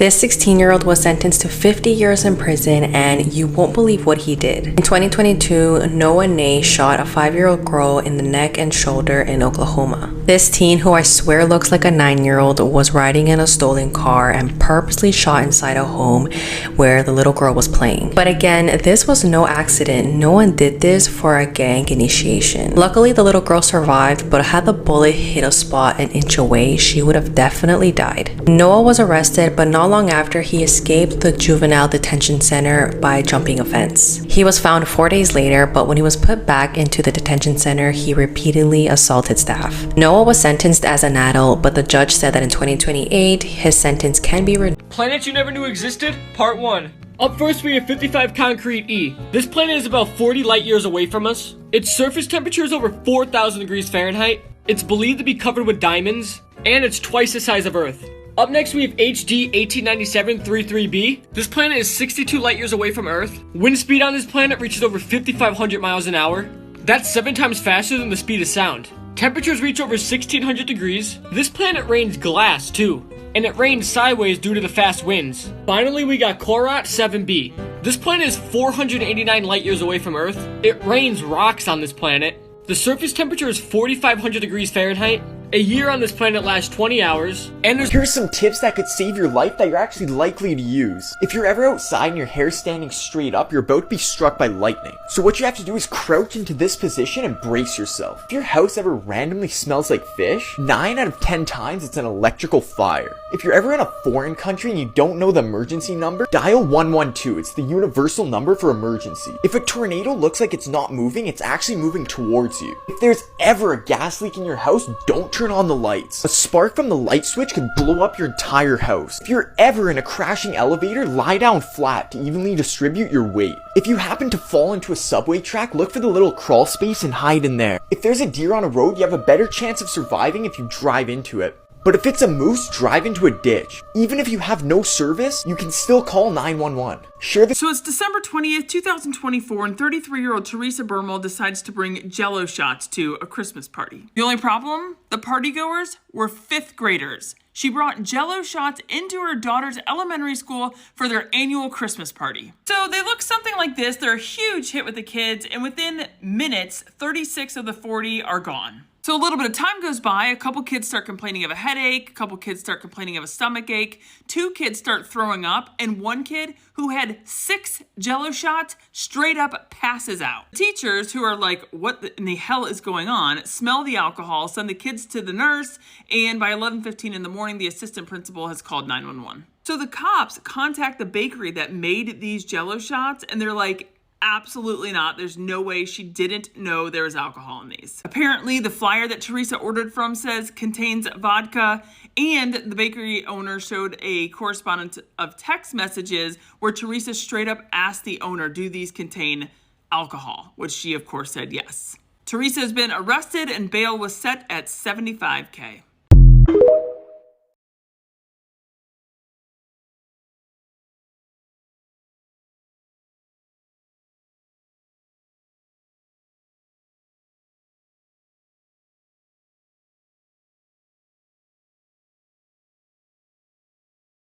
This 16-year-old was sentenced to 50 years in prison, and you won't believe what he did. In 2022, Noah Nay shot a 5-year-old girl in the neck and shoulder in Oklahoma. This teen, who I swear looks like a 9-year-old, was riding in a stolen car and purposely shot inside a home where the little girl was playing. But again, this was no accident. No one did this for a gang initiation. Luckily, the little girl survived, but had the bullet hit a spot an inch away, she would have definitely died. Noah was arrested, but not long after, he escaped the juvenile detention center by jumping a fence. He was found 4 days later, but when he was put back into the detention center, he repeatedly assaulted staff. Noah was sentenced as an adult, but the judge said that in 2028, his sentence can be reduced. Planets you never knew existed, Part 1. Up first, we have 55 Concrete E. This planet is about 40 light years away from us. Its surface temperature is over 4,000 degrees Fahrenheit. It's believed to be covered with diamonds, and it's twice the size of Earth. Up next, we have HD 1897-33b. This planet is 62 light years away from Earth. Wind speed on this planet reaches over 5,500 miles an hour. That's 7 times faster than the speed of sound. Temperatures reach over 1,600 degrees. This planet rains glass, too, and it rains sideways due to the fast winds. Finally, we got Korat 7b. This planet is 489 light years away from Earth. It rains rocks on this planet. The surface temperature is 4,500 degrees Fahrenheit. A year on this planet lasts 20 hours, and here's some tips that could save your life that you're actually likely to use. If you're ever outside and your hair's standing straight up, you're about to be struck by lightning. So what you have to do is crouch into this position and brace yourself. If your house ever randomly smells like fish, 9 out of 10 times it's an electrical fire. If you're ever in a foreign country and you don't know the emergency number, dial 112. It's the universal number for emergency. If a tornado looks like it's not moving, it's actually moving towards you. If there's ever a gas leak in your house, don't turn on the lights. A spark from the light switch could blow up your entire house. If you're ever in a crashing elevator, lie down flat to evenly distribute your weight. If you happen to fall into a subway track, look for the little crawl space and hide in there. If there's a deer on a road, you have a better chance of surviving if you drive into it. But if it's a moose, drive into a ditch. Even if you have no service, you can still call 911. So it's December 20th, 2024, and 33-year-old Teresa Bermel decides to bring Jello shots to a Christmas party. The only problem? The partygoers were 5th graders. She brought Jello shots into her daughter's elementary school for their annual Christmas party. So they look something like this. They're a huge hit with the kids, and within minutes, 36 of the 40 are gone. So a little bit of time goes by, a couple kids start complaining of a headache, a couple kids start complaining of a stomach ache, 2 kids start throwing up, and 1 kid who had 6 Jello shots straight up passes out. Teachers, who are like, what in the hell is going on, smell the alcohol, send the kids to the nurse, and by 11:15 in the morning, the assistant principal has called 911. So the cops contact the bakery that made these Jello shots, and they're like, absolutely not. There's no way she didn't know there was alcohol in these. Apparently, the flyer that Teresa ordered from says contains vodka, and the bakery owner showed a correspondence of text messages where Teresa straight up asked the owner, do these contain alcohol? Which she, of course, said yes. Teresa has been arrested and bail was set at $75,000.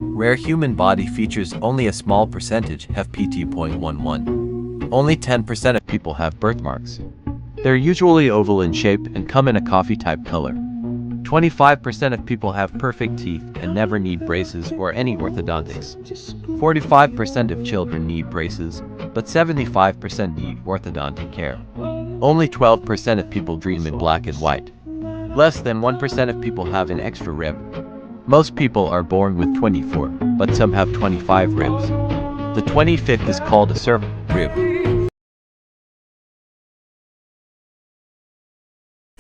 Rare human body features only a small percentage have PT.11. Only 10% of people have birthmarks. They're usually oval in shape and come in a coffee-type color. 25% of people have perfect teeth and never need braces or any orthodontics. 45% of children need braces, but 75% need orthodontic care. Only 12% of people dream in black and white. Less than 1% of people have an extra rib. Most people are born with 24, but some have 25 ribs. The 25th is called a servant rib.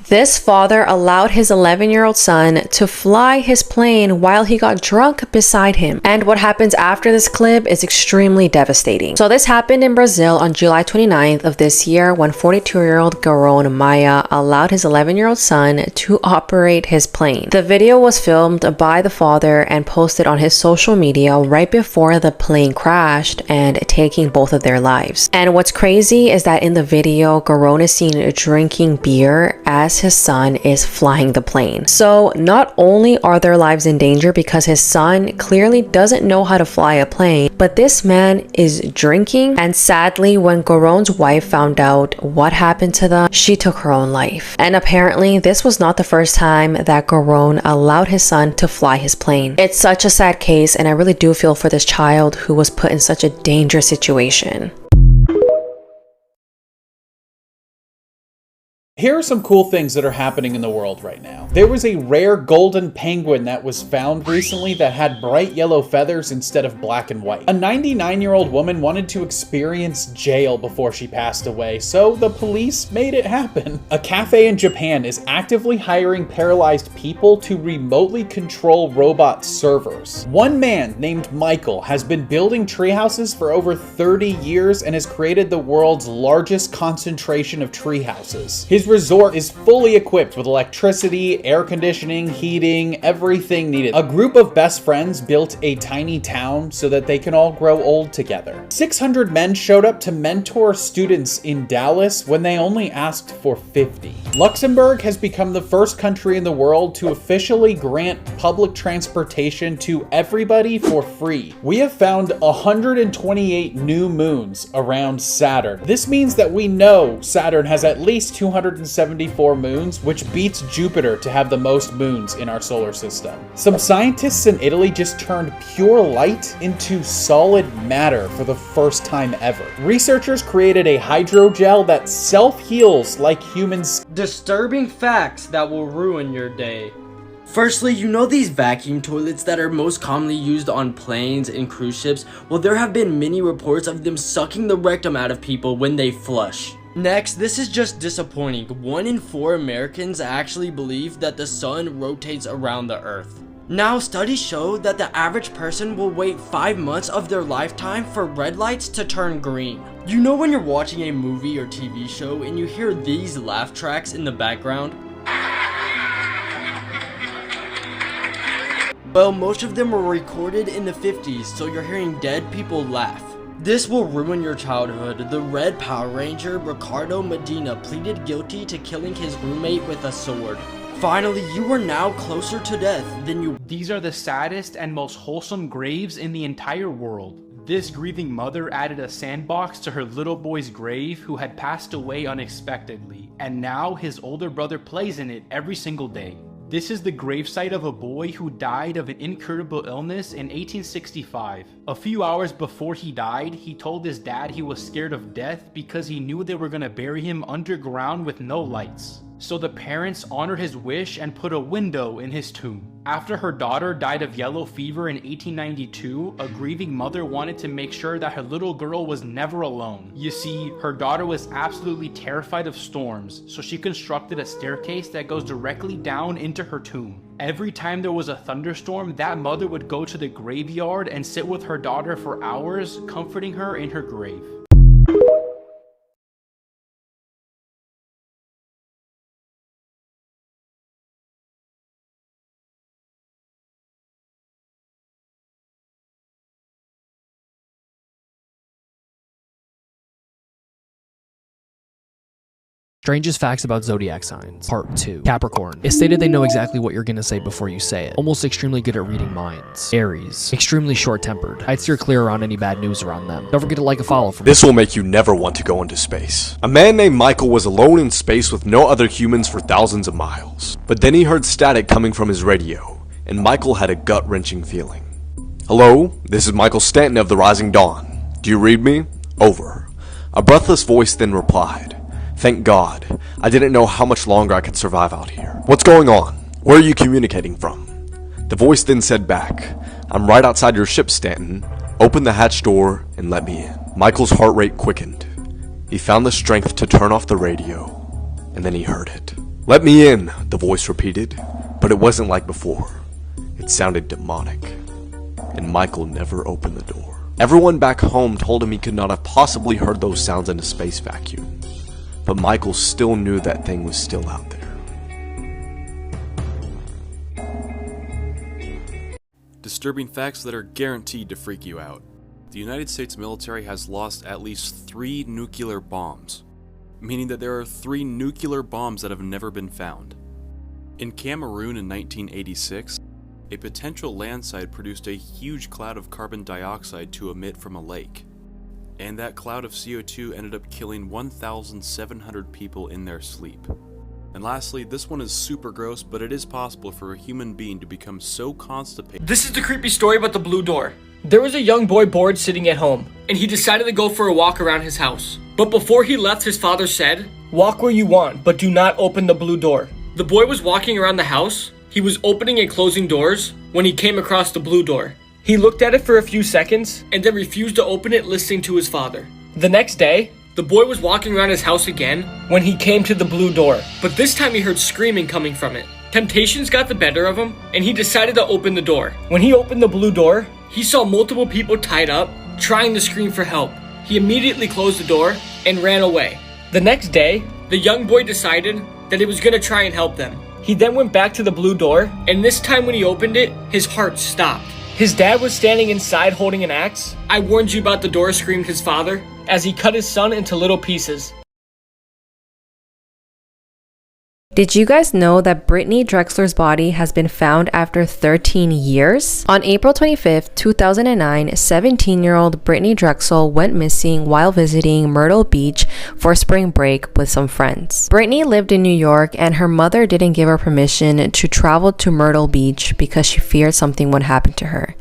This father allowed his 11-year-old son to fly his plane while he got drunk beside him. And what happens after this clip is extremely devastating. So this happened in Brazil on July 29th of this year when 42-year-old Garon Maia allowed his 11-year-old son to operate his plane. The video was filmed by the father and posted on his social media right before the plane crashed and taking both of their lives. And what's crazy is that in the video, Garon is seen drinking beer as thinks his son is flying the plane. So not only are their lives in danger because his son clearly doesn't know how to fly a plane, but this man is drinking, and sadly when Goron's wife found out what happened to them, she took her own life. And apparently this was not the first time that Goron allowed his son to fly his plane. It's such a sad case, and I really do feel for this child who was put in such a dangerous situation. Here are some cool things that are happening in the world right now. There was a rare golden penguin that was found recently that had bright yellow feathers instead of black and white. A 99-year-old woman wanted to experience jail before she passed away, so the police made it happen. A cafe in Japan is actively hiring paralyzed people to remotely control robot servers. One man named Michael has been building treehouses for over 30 years and has created the world's largest concentration of treehouses. His resort is fully equipped with electricity, air conditioning, heating, everything needed. A group of best friends built a tiny town so that they can all grow old together. 600 men showed up to mentor students in Dallas when they only asked for 50. Luxembourg has become the first country in the world to officially grant public transportation to everybody for free. We have found 128 new moons around Saturn. This means that we know Saturn has at least 274 moons, which beats Jupiter to have the most moons in our solar system. Some scientists in Italy just turned pure light into solid matter for the first time ever. Researchers created a hydrogel that self-heals like humans. Disturbing facts that will ruin your day. Firstly, you know these vacuum toilets that are most commonly used on planes and cruise ships? Well, there have been many reports of them sucking the rectum out of people when they flush. Next, this is just disappointing. 1 in 4 Americans actually believe that the sun rotates around the earth. Now, studies show that the average person will wait 5 months of their lifetime for red lights to turn green. You know when you're watching a movie or TV show and you hear these laugh tracks in the background? Well, most of them were recorded in the 50s, so you're hearing dead people laugh. This will ruin your childhood. The Red Power Ranger, Ricardo Medina, pleaded guilty to killing his roommate with a sword. Finally, you are now closer to death than you. These are the saddest and most wholesome graves in the entire world. This grieving mother added a sandbox to her little boy's grave who had passed away unexpectedly, and now his older brother plays in it every single day. This is the gravesite of a boy who died of an incurable illness in 1865. A few hours before he died, he told his dad he was scared of death because he knew they were gonna bury him underground with no lights. So the parents honored his wish and put a window in his tomb. After her daughter died of yellow fever in 1892, a grieving mother wanted to make sure that her little girl was never alone. You see, her daughter was absolutely terrified of storms, so she constructed a staircase that goes directly down into her tomb. Every time there was a thunderstorm, that mother would go to the graveyard and sit with her daughter for hours, comforting her in her grave. Strangest facts about zodiac signs. Part 2. Capricorn. It's stated they know exactly what you're gonna say before you say it. Almost extremely good at reading minds. Aries. Extremely short-tempered. I'd steer clear around any bad news around them. Don't forget to like and follow for me. This will make you never want to go into space. A man named Michael was alone in space with no other humans for thousands of miles. But then he heard static coming from his radio, and Michael had a gut-wrenching feeling. Hello, this is Michael Stanton of the Rising Dawn. Do you read me? Over. A breathless voice then replied, "Thank God. I didn't know how much longer I could survive out here. What's going on? Where are you communicating from?" The voice then said back, "I'm right outside your ship, Stanton. Open the hatch door and let me in." Michael's heart rate quickened. He found the strength to turn off the radio, and then he heard it. "Let me in," the voice repeated, but it wasn't like before. It sounded demonic, and Michael never opened the door. Everyone back home told him he could not have possibly heard those sounds in a space vacuum. But Michael still knew that thing was still out there. Disturbing facts that are guaranteed to freak you out. The United States military has lost at least 3 nuclear bombs. meaning that there are 3 nuclear bombs that have never been found. In Cameroon in 1986, a potential landslide produced a huge cloud of carbon dioxide to emit from a lake. And that cloud of CO2 ended up killing 1,700 people in their sleep. And lastly, this one is super gross, but it is possible for a human being to become so constipated. This is the creepy story about the blue door. There was a young boy bored sitting at home, and he decided to go for a walk around his house. But before he left, his father said, "Walk where you want, but do not open the blue door." The boy was walking around the house. He was opening and closing doors when he came across the blue door. He looked at it for a few seconds and then refused to open it, listening to his father. The next day, the boy was walking around his house again when he came to the blue door, but this time he heard screaming coming from it. Temptations got the better of him, and he decided to open the door. When he opened the blue door, he saw multiple people tied up, trying to scream for help. He immediately closed the door and ran away. The next day, the young boy decided that he was going to try and help them. He then went back to the blue door, and this time when he opened it, his heart stopped. His dad was standing inside holding an axe. "I warned you about the door," screamed his father, as he cut his son into little pieces. Did you guys know that Brittany Drexler's body has been found after 13 years? On April 25th, 2009, 17-year-old Brittany Drexel went missing while visiting Myrtle Beach for spring break with some friends. Brittany lived in New York, and her mother didn't give her permission to travel to Myrtle Beach because she feared something would happen to her.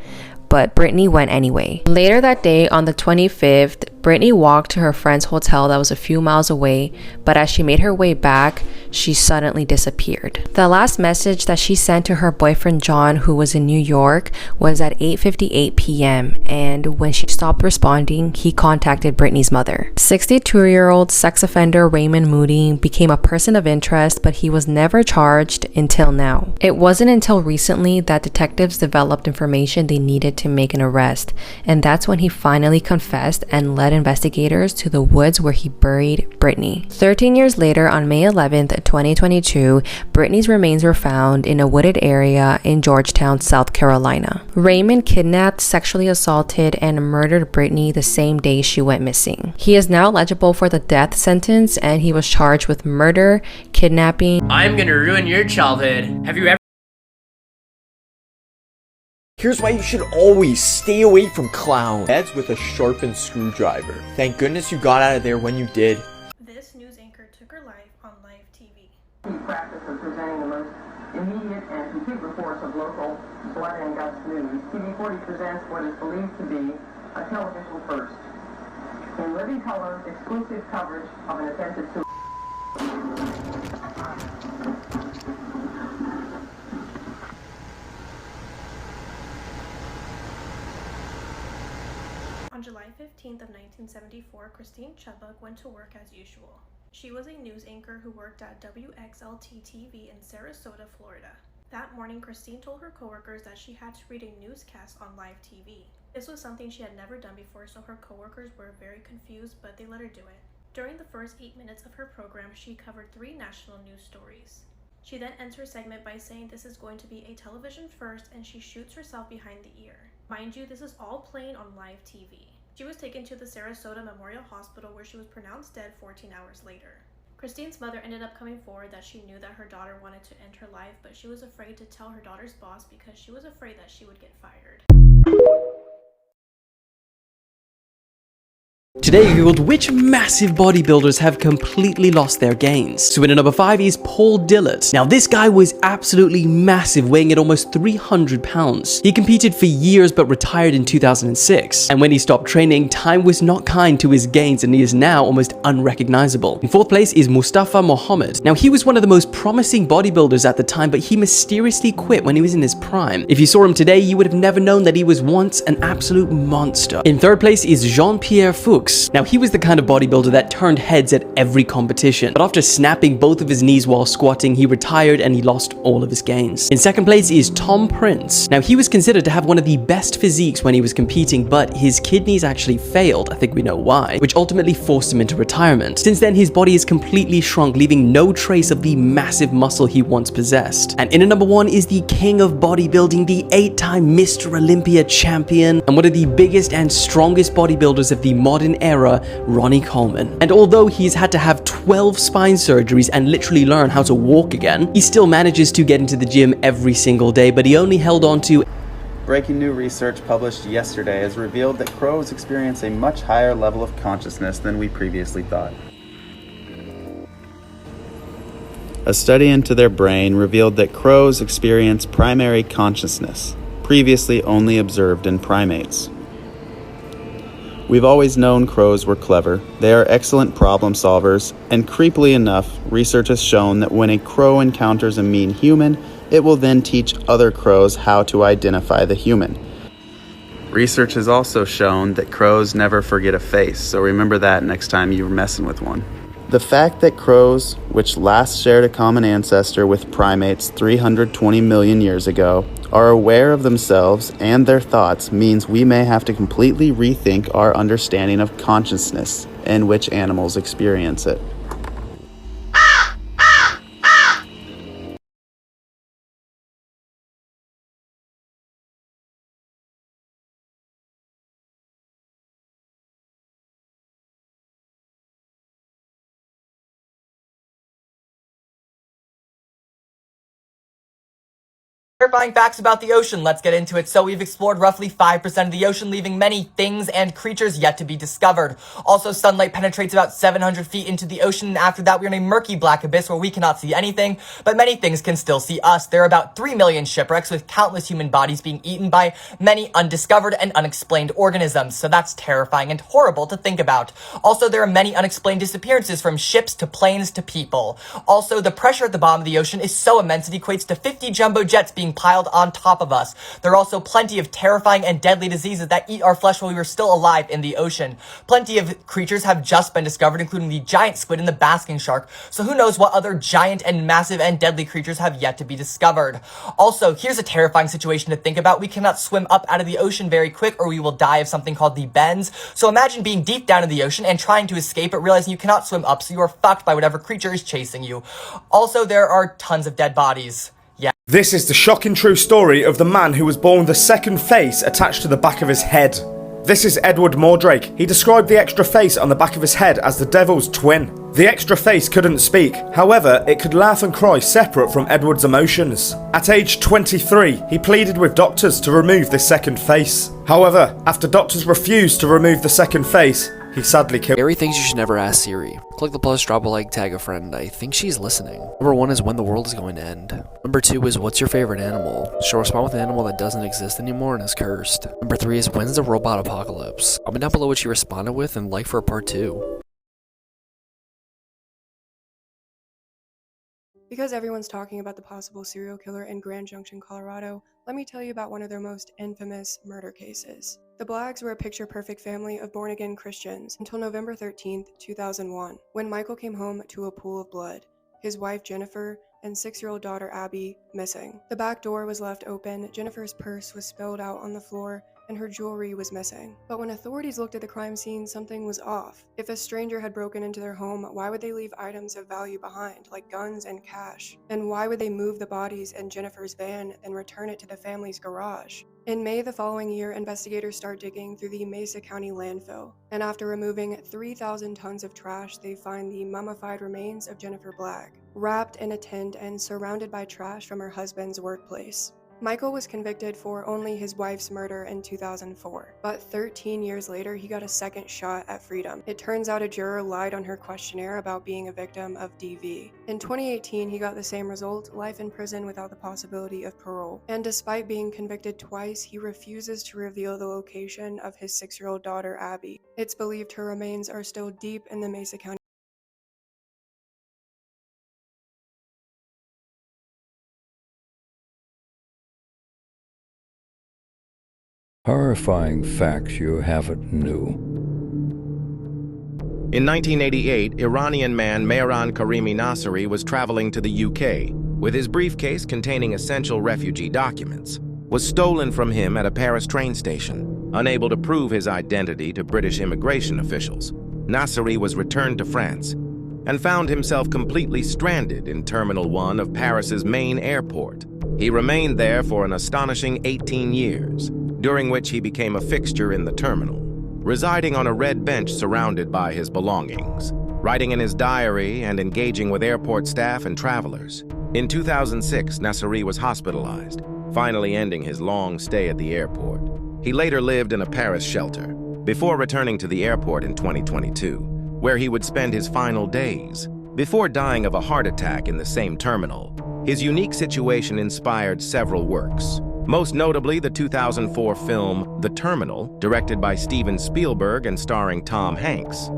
But Brittany went anyway. Later that day, on the 25th, Brittany walked to her friend's hotel that was a few miles away, but as she made her way back, she suddenly disappeared. The last message that she sent to her boyfriend John, who was in New York, was at 8:58 p.m. and when she stopped responding, he contacted Brittany's mother. 62-year-old sex offender Raymond Moody became a person of interest, but he was never charged until now. It wasn't until recently that detectives developed information they needed to make an arrest, and that's when he finally confessed and led investigators to the woods where he buried Brittany. 13 years later, on May 11th, 2022, Brittany's remains were found in a wooded area in Georgetown, South Carolina. Raymond kidnapped, sexually assaulted, and murdered Brittany the same day she went missing. He is now eligible for the death sentence, and he was charged with murder, kidnapping. I'm gonna ruin your childhood. Have you ever? Here's why you should always stay away from clowns. Heads with a sharpened screwdriver. Thank goodness you got out of there when you did. This news anchor took her life on live TV. The practice of presenting the most immediate and complete reports of local blood and guts news. TV40 presents what is believed to be a television first. In living color, exclusive coverage of an attempted suicide. On July 15th of 1974, Christine Chubbuck went to work as usual. She was a news anchor who worked at WXLT-TV in Sarasota, Florida. That morning, Christine told her coworkers that she had to read a newscast on live TV. This was something she had never done before, so her coworkers were very confused, but they let her do it. During the first 8 minutes of her program, she covered 3 national news stories. She then ends her segment by saying this is going to be a television first, and she shoots herself behind the ear. Mind you, this is all playing on live TV. She was taken to the Sarasota Memorial Hospital where she was pronounced dead 14 hours later. Christine's mother ended up coming forward that she knew that her daughter wanted to end her life, but she was afraid to tell her daughter's boss because she was afraid that she would get fired. Today we revealed which massive bodybuilders have completely lost their gains. So in at number 5 is Paul Dillard. Now this guy was absolutely massive, weighing at almost 300 pounds. He competed for years but retired in 2006. And when he stopped training, time was not kind to his gains and he is now almost unrecognizable. In 4th place is Mustafa Mohammed. Now he was one of the most promising bodybuilders at the time, but he mysteriously quit when he was in his prime. If you saw him today, you would have never known that he was once an absolute monster. In 3rd place is Jean-Pierre Fuchs. Now he was the kind of bodybuilder that turned heads at every competition, but after snapping both of his knees while squatting, he retired and he lost all of his gains. In 2nd place is Tom Prince. Now he was considered to have one of the best physiques when he was competing, but his kidneys actually failed, I think we know why, which ultimately forced him into retirement. Since then his body is completely shrunk, leaving no trace of the massive muscle he once possessed. And in at number 1 is the king of bodybuilding, the 8-time Mr. Olympia champion, and one of the biggest and strongest bodybuilders of the modern era Ronnie Coleman. And although he's had to have 12 spine surgeries and literally learn how to walk again, he still manages to get into the gym every single day, but he only held on to... Breaking new research published yesterday has revealed that crows experience a much higher level of consciousness than we previously thought. A study into their brain revealed that crows experience primary consciousness, previously only observed in primates. We've always known crows were clever. They are excellent problem solvers, and creepily enough, research has shown that when a crow encounters a mean human, it will then teach other crows how to identify the human. Research has also shown that crows never forget a face, so remember that next time you're messing with one. The fact that crows, which last shared a common ancestor with primates 320 million years ago, are aware of themselves and their thoughts means we may have to completely rethink our understanding of consciousness and which animals experience it. Terrifying facts about the ocean. Let's get into it. So we've explored roughly 5% of the ocean, leaving many things and creatures yet to be discovered. Also, sunlight penetrates about 700 feet into the ocean, and after that we're in a murky black abyss where we cannot see anything, but many things can still see us. There are about 3 million shipwrecks, with countless human bodies being eaten by many undiscovered and unexplained organisms, so that's terrifying and horrible to think about. Also, there are many unexplained disappearances, from ships to planes to people. Also, the pressure at the bottom of the ocean is so immense it equates to 50 jumbo jets being piled on top of us. There are also plenty of terrifying and deadly diseases that eat our flesh while we were still alive in the ocean. Plenty of creatures have just been discovered, including the giant squid and the basking shark, so who knows what other giant and massive and deadly creatures have yet to be discovered. Also, here's a terrifying situation to think about. We cannot swim up out of the ocean very quick or we will die of something called the bends. So imagine being deep down in the ocean and trying to escape, but realizing you cannot swim up, so you are fucked by whatever creature is chasing you. Also, there are tons of dead bodies. Yeah. This is the shocking true story of the man who was born with a second face attached to the back of his head. This is Edward Mordrake. He described the extra face on the back of his head as the devil's twin. The extra face couldn't speak, however, it could laugh and cry separate from Edward's emotions. At age 23, he pleaded with doctors to remove this second face. However, after doctors refused to remove the second face, he sadly killed. Scary things you should never ask Siri. Click the plus, drop a like, tag a friend. I think she's listening. Number 1 is when the world is going to end. Number 2 is what's your favorite animal? She'll respond with an animal that doesn't exist anymore and is cursed. Number 3 is when's the robot apocalypse? Comment down below what she responded with and like for a part 2. Because everyone's talking about the possible serial killer in Grand Junction, Colorado, let me tell you about one of their most infamous murder cases. The Blaggs were a picture-perfect family of born-again Christians until November 13th, 2001, when Michael came home to a pool of blood, his wife Jennifer and 6-year-old daughter Abby missing. The back door was left open, Jennifer's purse was spilled out on the floor, and her jewelry was missing. But when authorities looked at the crime scene, something was off. If a stranger had broken into their home, why would they leave items of value behind, like guns and cash? And why would they move the bodies in Jennifer's van and return it to the family's garage? In May the following year, investigators start digging through the Mesa County landfill, and after removing 3,000 tons of trash, they find the mummified remains of Jennifer Blagg, wrapped in a tent and surrounded by trash from her husband's workplace. Michael was convicted for only his wife's murder in 2004, but 13 years later he got a second shot at freedom. It turns out a juror lied on her questionnaire about being a victim of DV. In 2018 he got the same result, life in prison without the possibility of parole. And despite being convicted twice, he refuses to reveal the location of his 6-year-old daughter Abby. It's believed her remains are still deep in the Mesa County. Horrifying facts you haven't knew. In 1988, Iranian man Mehran Karimi Nasseri was traveling to the UK with his briefcase containing essential refugee documents, was stolen from him at a Paris train station. Unable to prove his identity to British immigration officials, Nasseri was returned to France and found himself completely stranded in Terminal 1 of Paris's main airport. He remained there for an astonishing 18 years, during which he became a fixture in the terminal, residing on a red bench surrounded by his belongings, writing in his diary and engaging with airport staff and travelers. In 2006, Nasseri was hospitalized, finally ending his long stay at the airport. He later lived in a Paris shelter, before returning to the airport in 2022, where he would spend his final days. Before dying of a heart attack in the same terminal, his unique situation inspired several works, most notably the 2004 film The Terminal, directed by Steven Spielberg and starring Tom Hanks.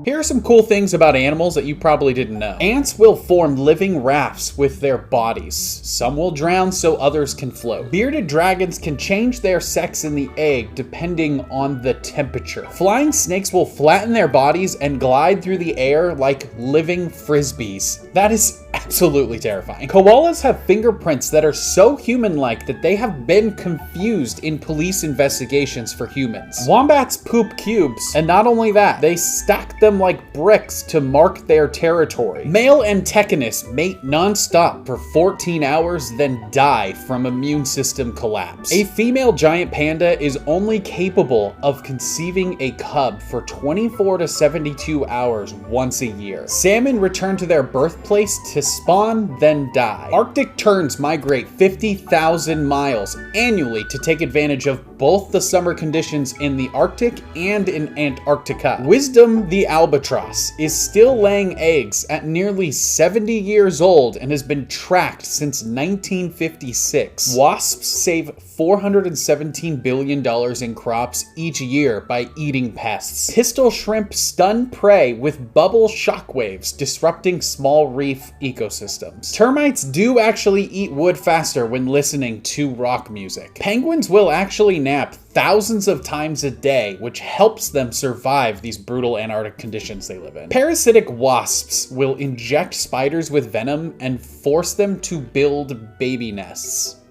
Here are some cool things about animals that you probably didn't know. Ants will form living rafts with their bodies. Some will drown so others can float. Bearded dragons can change their sex in the egg depending on the temperature. Flying snakes will flatten their bodies and glide through the air like living frisbees. That is absolutely terrifying. Koalas have fingerprints that are so human-like that they have been confused in police investigations for humans. Wombats poop cubes, and not only that, they stack them like bricks to mark their territory. Male antechinus mate non-stop for 14 hours, then die from immune system collapse. A female giant panda is only capable of conceiving a cub for 24 to 72 hours once a year. Salmon return to their birthplace to spawn, then die. Arctic terns migrate 50,000 miles annually to take advantage of both the summer conditions in the Arctic and in Antarctica. Wisdom the albatross is still laying eggs at nearly 70 years old and has been tracked since 1956. Wasps save $417 billion in crops each year by eating pests. Pistol shrimp stun prey with bubble shockwaves, disrupting small reef ecosystems. Termites do actually eat wood faster when listening to rock music. Penguins will actually nap thousands of times a day, which helps them survive these brutal Antarctic conditions they live in. Parasitic wasps will inject spiders with venom and force them to build baby nests.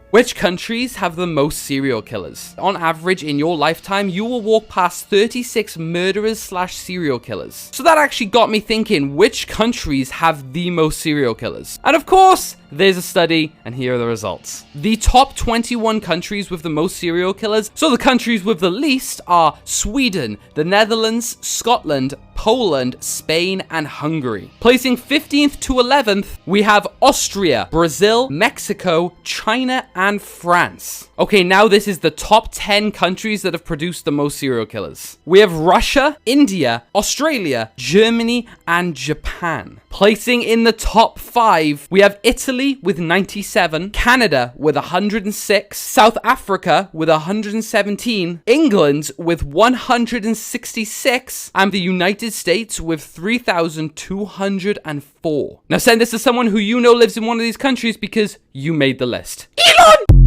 Which countries have the most serial killers? On average, in your lifetime, you will walk past 36 murderers/serial killers. So that actually got me thinking, which countries have the most serial killers? And of course, there's a study, and here are the results. The top 21 countries with the most serial killers, so the countries with the least, are Sweden, the Netherlands, Scotland, Poland, Spain, and Hungary. Placing 15th to 11th, we have Austria, Brazil, Mexico, China, and France. Okay, now this is the top 10 countries that have produced the most serial killers. We have Russia, India, Australia, Germany, and Japan. Placing in the top 5, we have Italy with 97, Canada with 106, South Africa with 117, England with 166, and the United States with 3,204. Now send this to someone who you know lives in one of these countries because you made the list. Elon!